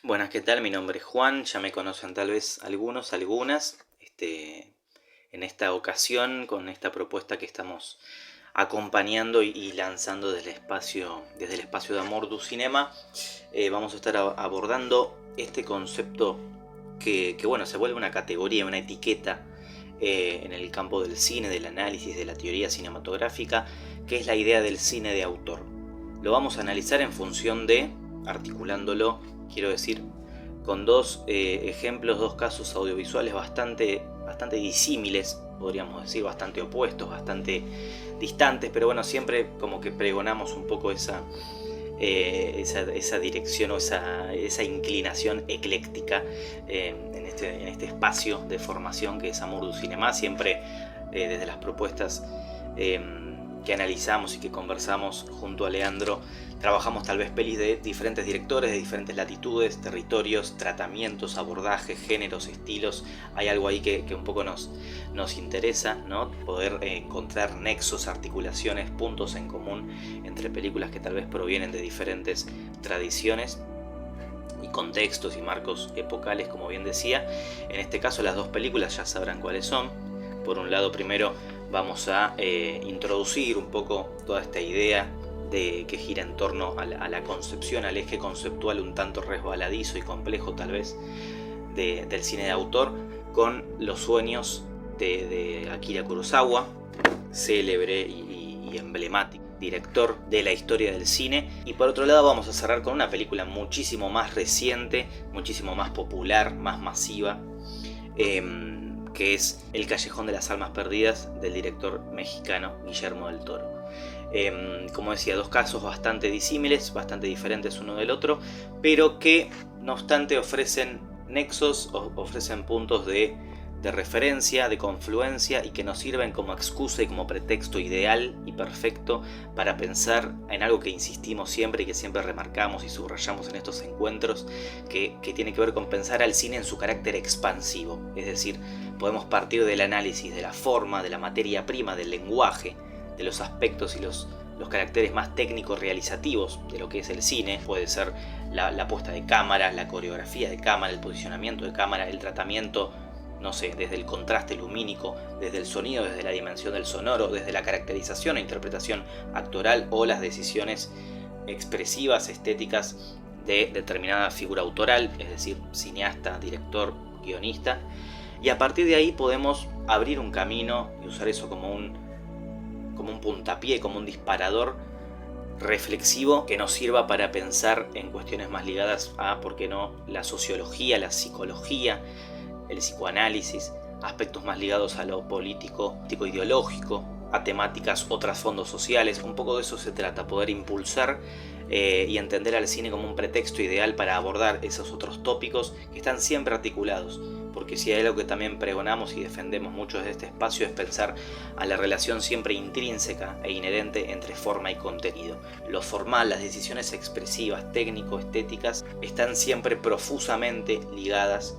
Buenas, ¿qué tal? Mi nombre es Juan, ya me conocen tal vez algunos, algunas. En esta ocasión, con esta propuesta que estamos acompañando y lanzando desde el espacio de Amor du Cinema, vamos a estar abordando este concepto que, bueno, se vuelve una categoría, una etiqueta en el campo del cine, del análisis, de la teoría cinematográfica, que es la idea del cine de autor. Lo vamos a analizar en función de, articulándolo, quiero decir, con dos ejemplos, dos casos audiovisuales bastante disímiles, podríamos decir, bastante opuestos, bastante distantes, pero bueno, siempre como que pregonamos un poco esa dirección o esa inclinación ecléctica en este espacio de formación que es Amour du Cinema, siempre desde las propuestas que analizamos y que conversamos junto a Leandro. Trabajamos tal vez pelis de diferentes directores, de diferentes latitudes, territorios, tratamientos, abordajes, géneros, estilos. Hay algo ahí que un poco nos interesa, ¿no? Poder encontrar nexos, articulaciones, puntos en común entre películas que tal vez provienen de diferentes tradiciones y contextos y marcos epocales, como bien decía. En este caso las dos películas ya sabrán cuáles son. Por un lado, primero vamos a introducir un poco toda esta idea que gira en torno a la concepción, al eje conceptual un tanto resbaladizo y complejo tal vez del cine de autor, con los sueños de Akira Kurosawa, célebre y emblemático director de la historia del cine. Y por otro lado vamos a cerrar con una película muchísimo más reciente, muchísimo más popular, más masiva, que es El Callejón de las Almas Perdidas, del director mexicano Guillermo del Toro. Como decía, dos casos bastante disímiles, bastante diferentes uno del otro, pero que no obstante ofrecen nexos, ofrecen puntos de referencia, de confluencia, y que nos sirven como excusa y como pretexto ideal y perfecto para pensar en algo que insistimos siempre y que siempre remarcamos y subrayamos en estos encuentros, que tiene que ver con pensar al cine en su carácter expansivo. Es decir, podemos partir del análisis de la forma, de la materia prima, del lenguaje, de los aspectos y los caracteres más técnicos realizativos de lo que es el cine. Puede ser la puesta de cámara, la coreografía de cámara, el posicionamiento de cámara, el tratamiento, no sé, desde el contraste lumínico, desde el sonido, desde la dimensión del sonoro, desde la caracterización e interpretación actoral o las decisiones expresivas, estéticas de determinada figura autoral, es decir, cineasta, director, guionista. Y a partir de ahí podemos abrir un camino y usar eso como un puntapié, como un disparador reflexivo que nos sirva para pensar en cuestiones más ligadas a, ¿por qué no?, la sociología, la psicología, el psicoanálisis, aspectos más ligados a lo político, ideológico, a temáticas o trasfondos sociales. Un poco de eso se trata, poder impulsar y entender al cine como un pretexto ideal para abordar esos otros tópicos que están siempre articulados. Porque si hay algo que también pregonamos y defendemos mucho desde este espacio es pensar a la relación siempre intrínseca e inherente entre forma y contenido. Lo formal, las decisiones expresivas, técnico-estéticas, están siempre profusamente ligadas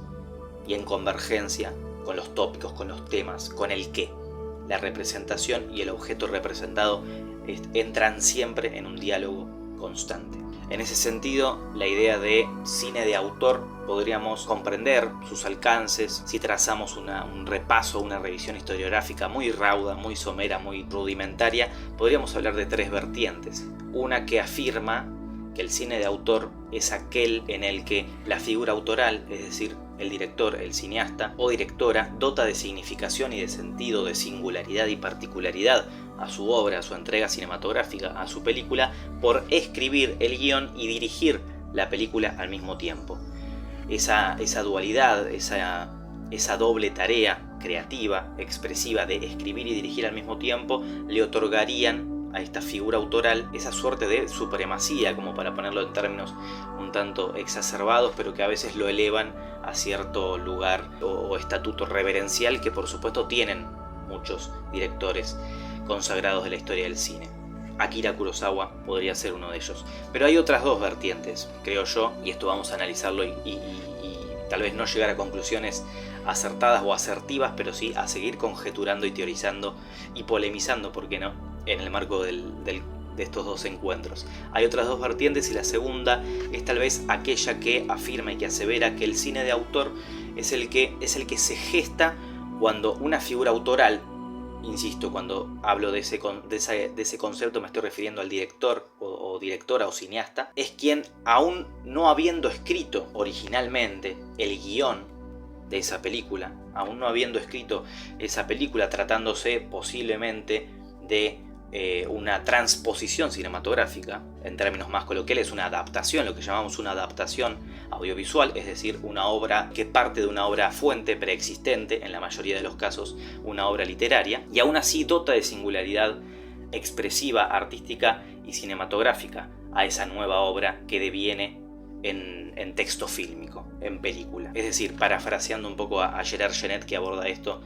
y en convergencia con los tópicos, con los temas, con el qué. La representación y el objeto representado entran siempre en un diálogo constante. En ese sentido, la idea de cine de autor podríamos comprender sus alcances si trazamos un repaso, una revisión historiográfica muy rauda, muy somera, muy rudimentaria. Podríamos hablar de tres vertientes. Una que afirma que el cine de autor es aquel en el que la figura autoral, es decir, el director, el cineasta o directora, dota de significación y de sentido, de singularidad y particularidad a su obra, a su entrega cinematográfica, a su película, por escribir el guión y dirigir la película al mismo tiempo. Esa dualidad, esa doble tarea creativa, expresiva de escribir y dirigir al mismo tiempo, le otorgarían a esta figura autoral esa suerte de supremacía, como para ponerlo en términos un tanto exacerbados, pero que a veces lo elevan a cierto lugar o estatuto reverencial que por supuesto tienen muchos directores consagrados de la historia del cine. Akira Kurosawa podría ser uno de ellos. Pero hay otras dos vertientes, creo yo, y esto vamos a analizarlo y tal vez no llegar a conclusiones acertadas o asertivas, pero sí a seguir conjeturando y teorizando y polemizando, ¿por qué no?, en el marco del de estos dos encuentros. Hay otras dos vertientes y la segunda es tal vez aquella que afirma y que asevera que el cine de autor es el que se gesta cuando una figura autoral, insisto, cuando hablo de ese concepto me estoy refiriendo al director o directora o cineasta, es quien, aún no habiendo escrito originalmente el guión de esa película, aún no habiendo escrito esa película, tratándose posiblemente de una transposición cinematográfica, en términos más coloquiales una adaptación, lo que llamamos una adaptación audiovisual, es decir, una obra que parte de una obra fuente preexistente, en la mayoría de los casos una obra literaria, y aún así dota de singularidad expresiva, artística y cinematográfica a esa nueva obra que deviene en texto fílmico, en película. Es decir, parafraseando un poco a Gerard Genet, que aborda esto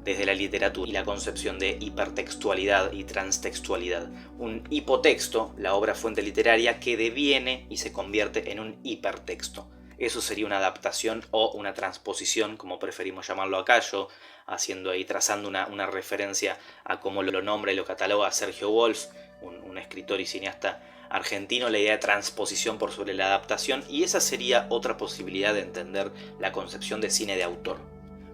desde la literatura y la concepción de hipertextualidad y transtextualidad. Un hipotexto, la obra fuente literaria, que deviene y se convierte en un hipertexto. Eso sería una adaptación o una transposición, como preferimos llamarlo acá, yo trazando una referencia a cómo lo nombra y lo cataloga Sergio Wolf, un escritor y cineasta argentino, la idea de transposición por sobre la adaptación, y esa sería otra posibilidad de entender la concepción de cine de autor.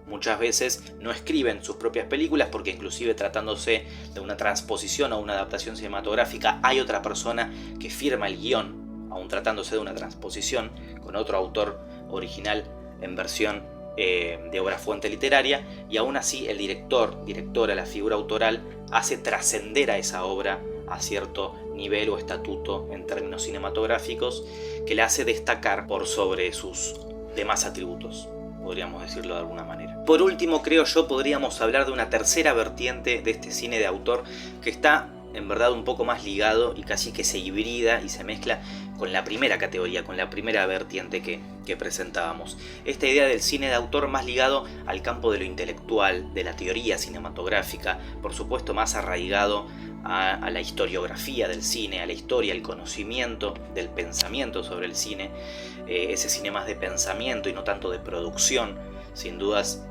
Muchas veces no escriben sus propias películas porque, inclusive tratándose de una transposición o una adaptación cinematográfica, hay otra persona que firma el guión, aun tratándose de una transposición, con otro autor original en versión de obra fuente literaria, y aún así el directora, la figura autoral, hace trascender a esa obra a cierto nivel o estatuto en términos cinematográficos que la hace destacar por sobre sus demás atributos, podríamos decirlo de alguna manera. Por último, creo yo, podríamos hablar de una tercera vertiente de este cine de autor que está en verdad un poco más ligado y casi que se hibrida y se mezcla con la primera categoría, con la primera vertiente que presentábamos. Esta idea del cine de autor más ligado al campo de lo intelectual, de la teoría cinematográfica, por supuesto más arraigado a la historiografía del cine, a la historia, al conocimiento del pensamiento sobre el cine, ese cine más de pensamiento y no tanto de producción, sin dudas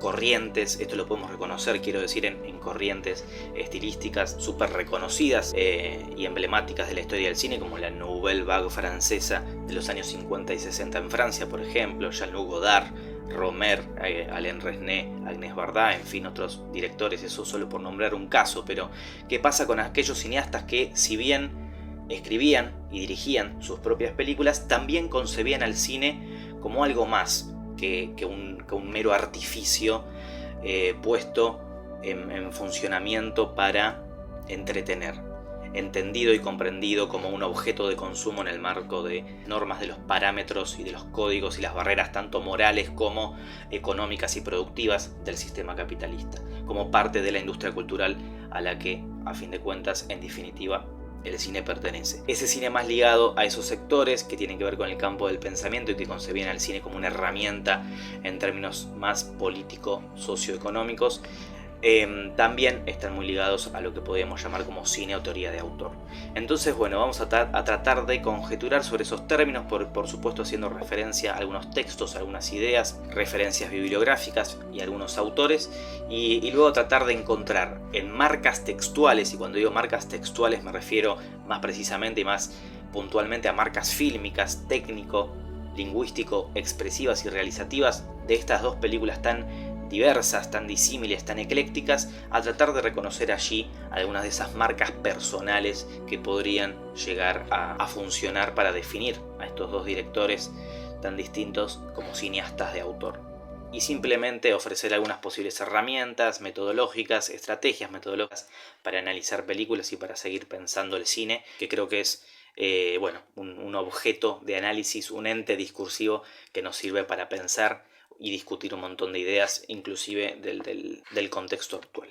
corrientes, esto lo podemos reconocer, quiero decir, en corrientes estilísticas súper reconocidas y emblemáticas de la historia del cine, como la Nouvelle Vague francesa de los años 50 y 60 en Francia, por ejemplo, Jean-Luc Godard, Romer, Alain Resnais, Agnès Varda, en fin, otros directores, eso solo por nombrar un caso. Pero ¿qué pasa con aquellos cineastas que, si bien escribían y dirigían sus propias películas, también concebían al cine como algo más que un mero artificio puesto en funcionamiento para entretener, entendido y comprendido como un objeto de consumo en el marco de normas de los parámetros y de los códigos y las barreras tanto morales como económicas y productivas del sistema capitalista, como parte de la industria cultural a la que, a fin de cuentas, en definitiva, el cine pertenece. Ese cine más ligado a esos sectores que tienen que ver con el campo del pensamiento y que concebían al cine como una herramienta en términos más político-socioeconómicos, también están muy ligados a lo que podríamos llamar como cine o teoría de autor. Entonces, bueno, vamos a tratar de conjeturar sobre esos términos, por supuesto haciendo referencia a algunos textos, a algunas ideas, referencias bibliográficas y a algunos autores, y luego tratar de encontrar en marcas textuales, y cuando digo marcas textuales me refiero más precisamente y más puntualmente a marcas fílmicas, técnico, lingüístico, expresivas y realizativas de estas dos películas tan diversas, tan disímiles, tan eclécticas, a tratar de reconocer allí algunas de esas marcas personales que podrían llegar a funcionar para definir a estos dos directores tan distintos como cineastas de autor. Y simplemente ofrecer algunas posibles herramientas metodológicas, estrategias metodológicas para analizar películas y para seguir pensando el cine, que creo que es un objeto de análisis, un ente discursivo que nos sirve para pensar y discutir un montón de ideas, inclusive del contexto actual.